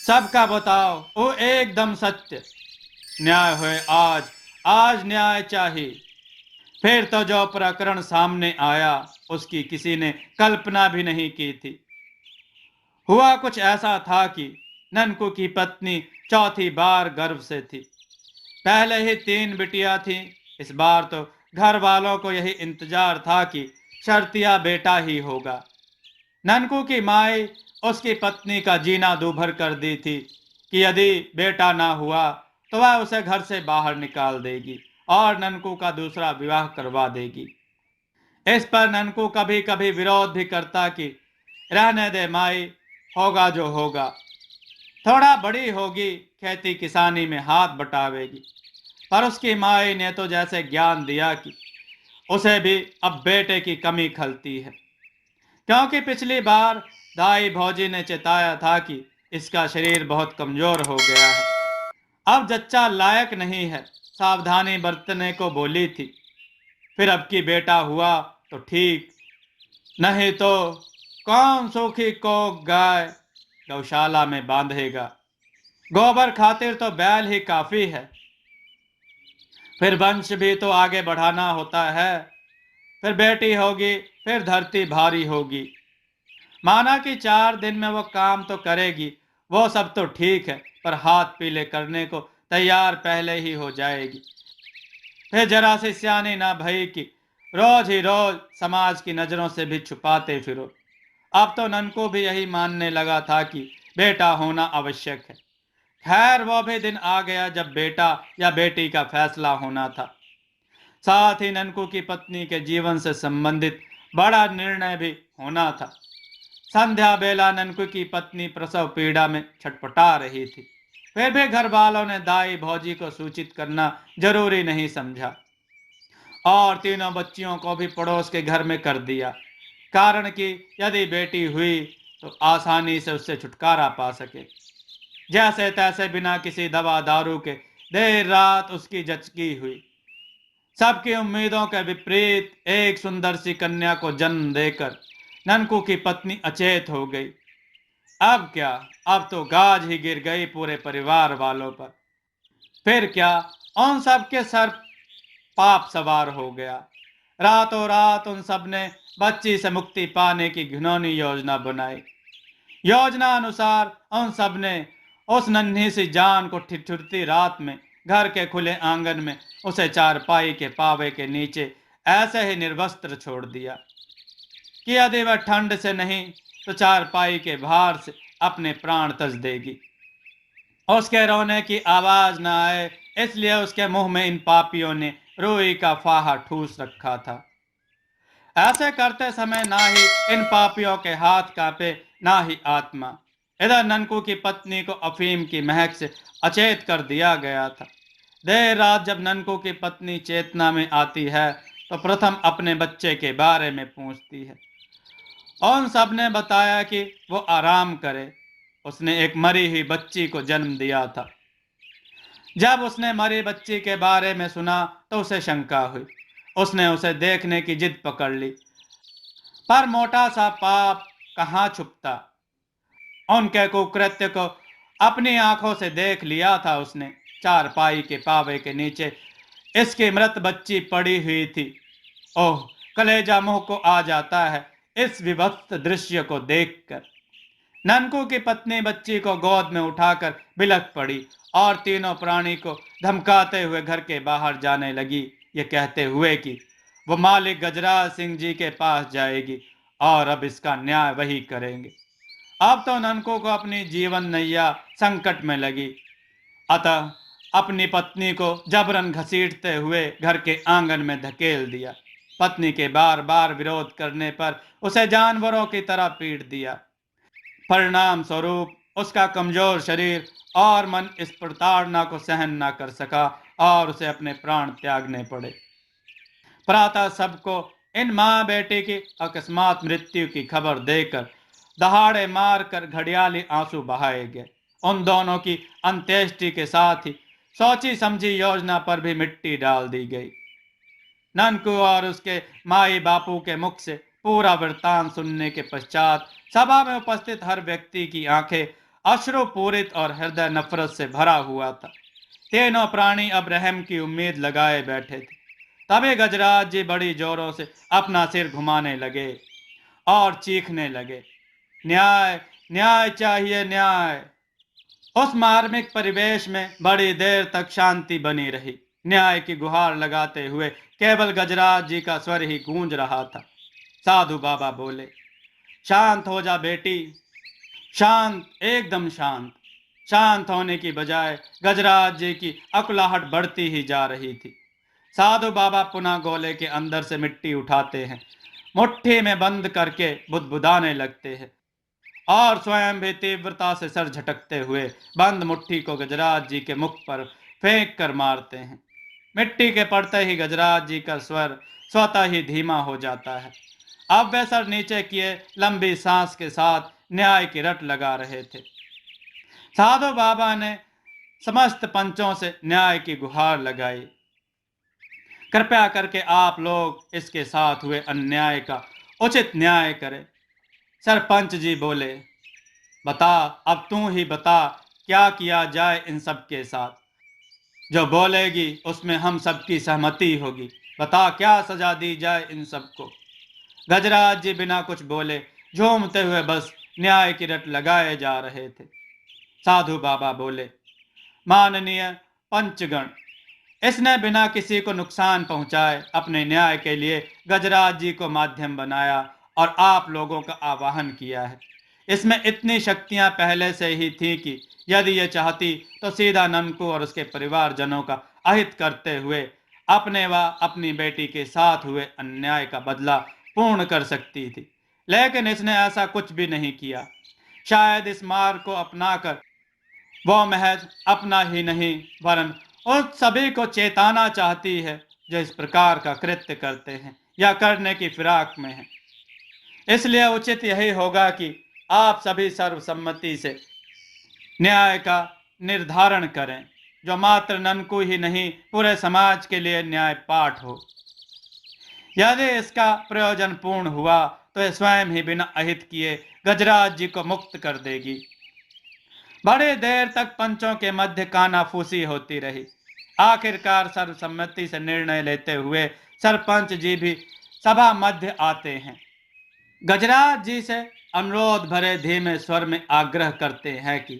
सबका बताओ वो एकदम सत्य। न्याय हुए आज, आज न्याय चाहिए। फिर तो जो प्रकरण सामने आया उसकी किसी ने कल्पना भी नहीं की थी। हुआ कुछ ऐसा था कि ननकू की पत्नी चौथी बार गर्भ से थी। पहले ही तीन बिटिया थी। इस बार तो घर वालों को यही इंतजार था कि शर्तिया बेटा ही होगा। ननकू की माई उसकी पत्नी का जीना दूभर कर दी थी कि यदि बेटा ना हुआ तो वह उसे घर से बाहर निकाल देगी और ननकू का दूसरा विवाह करवा देगी। इस पर ननकू कभी कभी विरोध भी करता कि रहने दे माई, होगा जो होगा। थोड़ा बड़ी होगी, खेती किसानी में हाथ बटावेगी। पर उसकी माई ने तो जैसे ज्ञान दिया कि उसे भी अब बेटे की कमी खलती है, क्योंकि पिछली बार दाई भौजी ने चेताया था कि इसका शरीर बहुत कमजोर हो गया है, अब जच्चा लायक नहीं है, सावधानी बरतने को बोली थी। फिर अब की बेटा हुआ तो ठीक, नहीं तो कौन सूखी को गाय गौशाला में बांधेगा। गोबर खातिर तो बैल ही काफी है। फिर वंश भी तो आगे बढ़ाना होता है। फिर बेटी होगी, फिर धरती भारी होगी। माना कि 4 दिन में वो काम तो करेगी, वो सब तो ठीक है, पर हाथ पीले करने को तैयार पहले ही हो जाएगी। फिर जरा सी सियानी ना भई कि रोज ही रोज समाज की नजरों से भी छुपाते फिरो। अब तो ननको भी यही मानने लगा था कि बेटा होना आवश्यक है। खैर वो भी दिन आ गया जब बेटा या बेटी का फैसला होना था। साथ ही ननकू की पत्नी के जीवन से संबंधित बड़ा निर्णय भी होना था। संध्या बेला ननकू की पत्नी प्रसव पीड़ा में छटपटा रही थी। फिर भी घर वालों ने दाई भौजी को सूचित करना जरूरी नहीं समझा और तीनों बच्चियों को भी पड़ोस के घर में कर दिया, कारण कि यदि बेटी हुई तो आसानी से उससे छुटकारा पा सके। जैसे तैसे बिना किसी दवा दारू के देर रात उसकी जचकी हुई। सबकी उम्मीदों के विपरीत एक सुंदर सी कन्या को जन्म देकर ननकू की पत्नी अचेत हो गई। अब क्या, अब तो गाज ही गिर गई पूरे परिवार वालों पर। फिर क्या, उन सब के सर पाप सवार हो गया। रातों रात उन सब ने बच्ची से मुक्ति पाने की घिनौनी योजना बनाई। योजना अनुसार उन सब ने उस नन्ही सी जान को ठिठुरती रात में घर के खुले आंगन में उसे चारपाई के पावे के नीचे ऐसे ही निर्वस्त्र छोड़ दिया कि यदि वह ठंड से नहीं तो चारपाई के भार से अपने प्राण तज देगी। उसके रोने की आवाज न आए, इसलिए उसके मुंह में इन पापियों ने रुई का फाहा ठूस रखा था। ऐसे करते समय ना ही इन पापियों के हाथ कांपे, ना ही आत्मा। इधर ननकू की पत्नी को अफीम की महक से अचेत कर दिया गया था। देर रात जब ननकू की पत्नी चेतना में आती है तो प्रथम अपने बच्चे के बारे में पूछती है। उन सब ने बताया कि वो आराम करे, उसने एक मरी हुई बच्ची को जन्म दिया था। जब उसने मरी बच्ची के बारे में सुना तो उसे शंका हुई। उसने उसे देखने की जिद पकड़ ली, पर मोटा सा पाप कहाँ छुपता। उनके कुकृत्य को अपनी आंखों से देख लिया था उसने। चारपाई के पावे के नीचे इसकी मृत बच्ची पड़ी हुई थी। ओह, कलेजा मुंह को आ जाता है इस विभत्स दृश्य को देखकर। ननकू की पत्नी बच्ची को गोद में उठाकर बिलख पड़ी और तीनों प्राणी को धमकाते हुए घर के बाहर जाने लगी, ये कहते हुए कि वो मालिक गजराज सिंह जी के पास जाएगी और अब इसका न्याय वही करेंगे। अब तो ननकू को अपनी जीवन नैया संकट में लगी, अतः अपनी पत्नी को जबरन घसीटते हुए घर के आंगन में धकेल दिया। पत्नी के बार बार विरोध करने पर उसे जानवरों की तरह पीट दिया। परिणाम स्वरूप उसका कमजोर शरीर और मन इस प्रताड़ना को सहन न कर सका और उसे अपने प्राण त्यागने पड़े। प्रातः सबको इन माँ बेटे की अकस्मात मृत्यु की खबर देकर दहाड़े मारकर घड़ियाली आंसू बहाए गए। उन दोनों की अंत्येष्टि के साथ ही सोची समझी योजना पर भी मिट्टी डाल दी गई। ननकू और उसके माई बापू के मुख से पूरा वृत्तांत सुनने के पश्चात सभा में उपस्थित हर व्यक्ति की आंखें अश्रुपूरित और हृदय नफरत से भरा हुआ था। तीनों प्राणी अब रहम की उम्मीद लगाए बैठे थे। तभी गजराज जी बड़ी जोरों से अपना सिर घुमाने लगे और चीखने लगे, न्याय, न्याय चाहिए, न्याय। उस मार्मिक परिवेश में बड़ी देर तक शांति बनी रही। न्याय की गुहार लगाते हुए केवल गजराज जी का स्वर ही गूंज रहा था। साधु बाबा बोले, शांत हो जा बेटी, शांत, एकदम शांत। शांत होने की बजाय गजराज जी की अकुलाहट बढ़ती ही जा रही थी। साधु बाबा पुनः गोले के अंदर से मिट्टी उठाते हैं, मुट्ठी में बंद करके बुदबुदाने लगते हैं और स्वयं भी तीव्रता से सर झटकते हुए बंद मुट्ठी को गजराज जी के मुख पर फेंक कर मारते हैं। मिट्टी के पड़ते ही गजराज जी का स्वर स्वतः ही धीमा हो जाता है। अब वे सर नीचे किए लंबी सांस के साथ न्याय की रट लगा रहे थे। साधु बाबा ने समस्त पंचों से न्याय की गुहार लगाई, कृपया करके आप लोग इसके साथ हुए अन्याय का उचित न्याय करें। सरपंच जी बोले, बता, अब तू ही बता, क्या किया जाए इन सब के साथ। जो बोलेगी उसमें हम सबकी सहमति होगी। बता, क्या सजा दी जाए इन सबको। गजराज जी बिना कुछ बोले झूमते हुए बस न्याय की रट लगाए जा रहे थे। साधु बाबा बोले, माननीय पंचगण, इसने बिना किसी को नुकसान पहुंचाए अपने न्याय के लिए गजराज जी को माध्यम बनाया और आप लोगों का आवाहन किया है। इसमें इतनी शक्तियां पहले से ही थी कि यदि ये चाहती तो सीधा ननकू और उसके परिवारजनों का अहित करते हुए अपने व अपनी बेटी के साथ हुए अन्याय का बदला पूर्ण कर सकती थी। लेकिन इसने ऐसा कुछ भी नहीं किया। शायद इस मार्ग को अपनाकर वो महज अपना ही नहीं वरन उन सभी को चेताना चाहती है जो इस प्रकार का कृत्य करते हैं या करने की फिराक में हैं। इसलिए उचित यही होगा कि आप सभी सर्वसम्मति से न्याय का निर्धारण करें, जो मात्र ननकू ही नहीं पूरे समाज के लिए न्याय पाठ हो। यदि इसका प्रयोजन पूर्ण हुआ तो यह स्वयं ही बिना अहित किए गजराज जी को मुक्त कर देगी। बड़ी देर तक पंचों के मध्य कानाफूसी होती रही। आखिरकार सर्वसम्मति से निर्णय लेते हुए सरपंच जी भी सभा मध्य आते हैं। गजराज जी से अनुरोध भरे धीमे स्वर में आग्रह करते हैं कि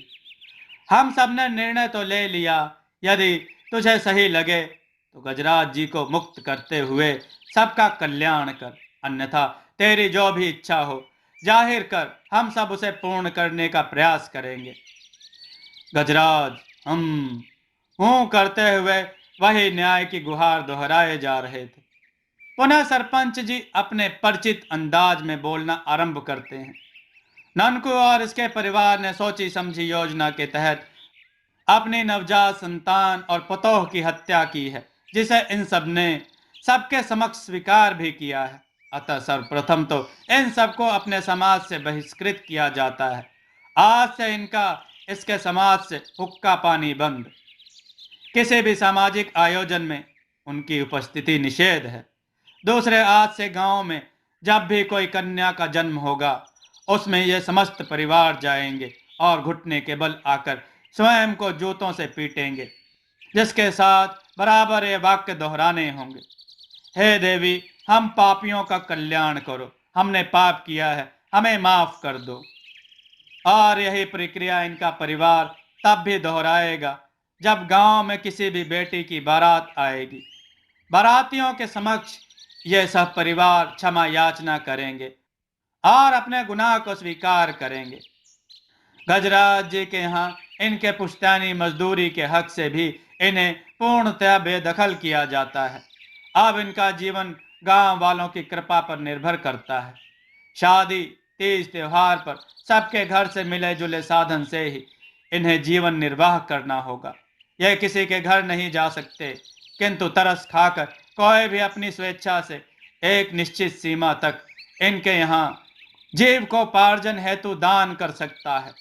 हम सब ने निर्णय तो ले लिया, यदि तुझे सही लगे तो गजराज जी को मुक्त करते हुए सबका कल्याण कर, अन्यथा तेरी जो भी इच्छा हो जाहिर कर, हम सब उसे पूर्ण करने का प्रयास करेंगे। गजराज हम हूं करते हुए वही न्याय की गुहार दोहराए जा रहे थे। पुनः सरपंच जी अपने परिचित अंदाज में बोलना आरंभ करते हैं। ननकू और इसके परिवार ने सोची समझी योजना के तहत अपनी नवजात संतान और पतोह की हत्या की है, जिसे इन सब ने सबके समक्ष स्वीकार भी किया है। अतः सर्वप्रथम तो इन सबको अपने समाज से बहिष्कृत किया जाता है। आज से इनका इसके समाज से हुक्का पानी बंद। किसी भी सामाजिक आयोजन में उनकी उपस्थिति निषेध है। दूसरे, आज से गांव में जब भी कोई कन्या का जन्म होगा उसमें ये समस्त परिवार जाएंगे और घुटने के बल आकर स्वयं को जूतों से पीटेंगे, जिसके साथ बराबर ये वाक्य दोहराने होंगे, हे देवी, हम पापियों का कल्याण करो, हमने पाप किया है, हमें माफ कर दो। और यही प्रक्रिया इनका परिवार तब भी दोहराएगा जब गांव में किसी भी बेटी की बारात आएगी। बारातियों के समक्ष ये सब परिवार क्षमा याचना करेंगे और अपने गुनाह को स्वीकार करेंगे। गजराज जी के यहाँ इनके पुश्तैनी मजदूरी के हक से भी इन्हें पूर्णतः बेदखल किया जाता है। अब इनका जीवन गांव वालों की कृपा पर निर्भर करता है। शादी, तीज त्योहार पर सबके घर से मिले जुले साधन से ही इन्हें जीवन निर्वाह करना होगा। यह किसी के घर नहीं जा सकते, किंतु तरस खाकर कोई भी अपनी स्वेच्छा से एक निश्चित सीमा तक इनके यहाँ जीव को पार्जन हेतु दान कर सकता है।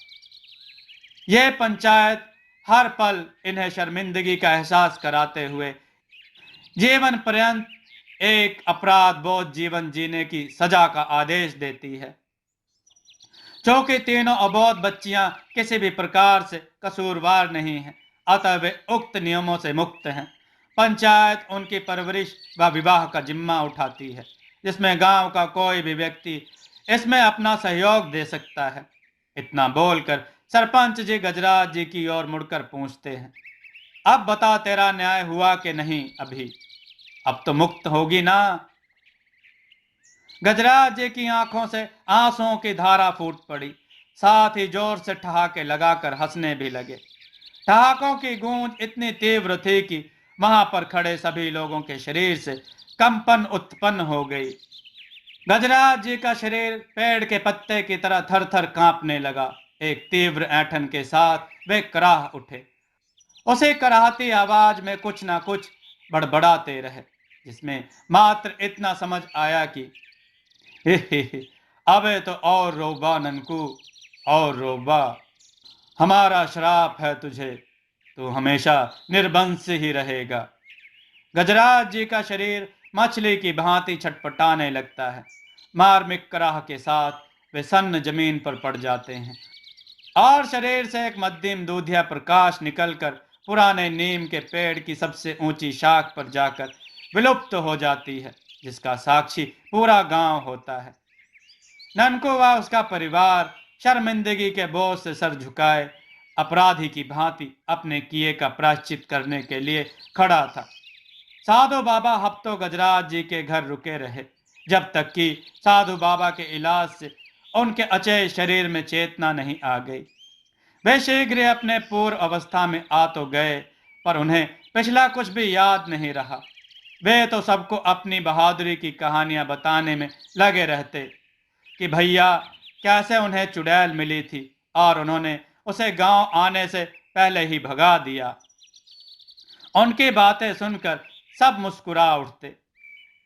यह पंचायत हर पल इन्हें शर्मिंदगी का एहसास कराते हुए जीवन पर्यंत एक अपराध बोध जीवन जीने की सजा का आदेश देती है। चूंकि तीनों अबोध बच्चियां किसी भी प्रकार से कसूरवार नहीं हैं, अतः वे उक्त नियमों से मुक्त हैं। पंचायत उनकी परवरिश व विवाह का जिम्मा उठाती है, जिसमें गांव का कोई भी व्यक्ति इसमें अपना सहयोग दे सकता है। इतना बोलकर सरपंच जी गजराज जी की ओर मुड़कर पूछते हैं, अब बता तेरा न्याय हुआ कि नहीं? अभी अब तो मुक्त होगी ना? गजराज जी की आंखों से आंसुओं की धारा फूट पड़ी, साथ ही जोर से ठहाके लगाकर हंसने भी लगे। ठहाकों की गूंज इतनी तीव्र थी कि वहां पर खड़े सभी लोगों के शरीर से कंपन उत्पन्न हो गई। गजराज जी का शरीर पेड़ के पत्ते की तरह थर थर कांपने लगा। एक तीव्र ऐंठन के साथ वे कराह उठे। उसे कराहती आवाज में कुछ ना कुछ बड़बड़ाते रहे, जिसमें मात्र इतना समझ आया कि अबे तो और रोबा ननकू, और रोबा। हमारा श्राप है तुझे, तू हमेशा निर्बंस ही रहेगा। गजराज जी का शरीर मछली की भांति छटपटाने लगता है। मार्मिक कराह के साथ वे सन्न जमीन पर पड़ जाते हैं और शरीर से एक मध्यम दूधिया प्रकाश निकलकर पुराने नीम के पेड़ की सबसे ऊंची शाख पर जाकर विलुप्त हो जाती है, जिसका साक्षी पूरा गांव होता है। ननको व उसका परिवार शर्मिंदगी के बोझ से सर झुकाए अपराधी की भांति अपने किए का प्रायश्चित करने के लिए खड़ा था। साधु बाबा हफ्तों गजराज जी के घर रुके रहे, जब तक कि साधु बाबा के इलाज से उनके अचेय शरीर में चेतना नहीं आ गई। वे शीघ्र अपने पूर्व अवस्था में आ तो गए, पर उन्हें पिछला कुछ भी याद नहीं रहा। वे तो सबको अपनी बहादुरी की कहानियां बताने में लगे रहते कि भैया कैसे उन्हें चुड़ैल मिली थी और उन्होंने उसे गांव आने से पहले ही भगा दिया। उनकी बातें सुनकर सब मुस्कुरा उठते।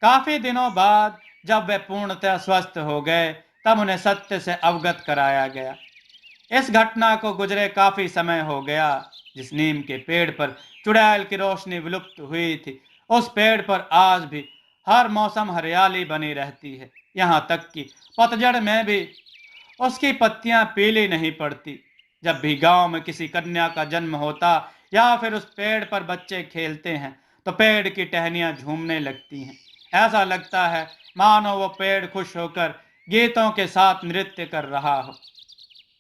काफी दिनों बाद जब वे पूर्णतः स्वस्थ हो गए, तब उन्हें सत्य से अवगत कराया गया। इस घटना को गुजरे काफी समय हो गया। जिस नीम के पेड़ पर चुड़ैल की रोशनी विलुप्त हुई थी, उस पेड़ पर आज भी हर मौसम हरियाली बनी रहती है। यहाँ तक कि पतझड़ में भी उसकी पत्तियां पीली नहीं पड़ती। जब भी गांव में किसी कन्या का जन्म होता या फिर उस पेड़ पर बच्चे खेलते हैं, तो पेड़ की टहनियां झूमने लगती हैं। ऐसा लगता है मानो वो पेड़ खुश होकर गीतों के साथ नृत्य कर रहा हो।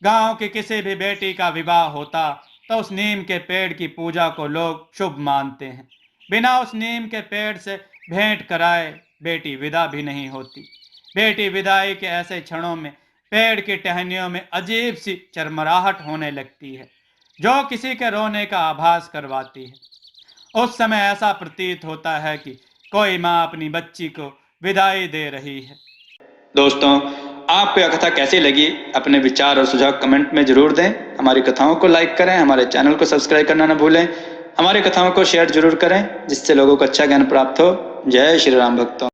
गांव की किसी भी बेटी का विवाह होता तो उस नीम के पेड़ की पूजा को लोग शुभ मानते हैं। बिना उस नीम के पेड़ से भेंट कराए बेटी विदा भी नहीं होती। बेटी विदाई के ऐसे क्षणों में पेड़ की टहनियों में अजीब सी चरमराहट होने लगती है, जो किसी के रोने का आभास करवाती है। उस समय ऐसा प्रतीत होता है कि कोई माँ अपनी बच्ची को विदाई दे रही है। दोस्तों, आपको यह कथा कैसी लगी? अपने विचार और सुझाव कमेंट में जरूर दें। हमारी कथाओं को लाइक करें, हमारे चैनल को सब्सक्राइब करना न भूलें। हमारी कथाओं को शेयर जरूर करें, जिससे लोगों को अच्छा ज्ञान प्राप्त हो। जय श्री राम भक्तों।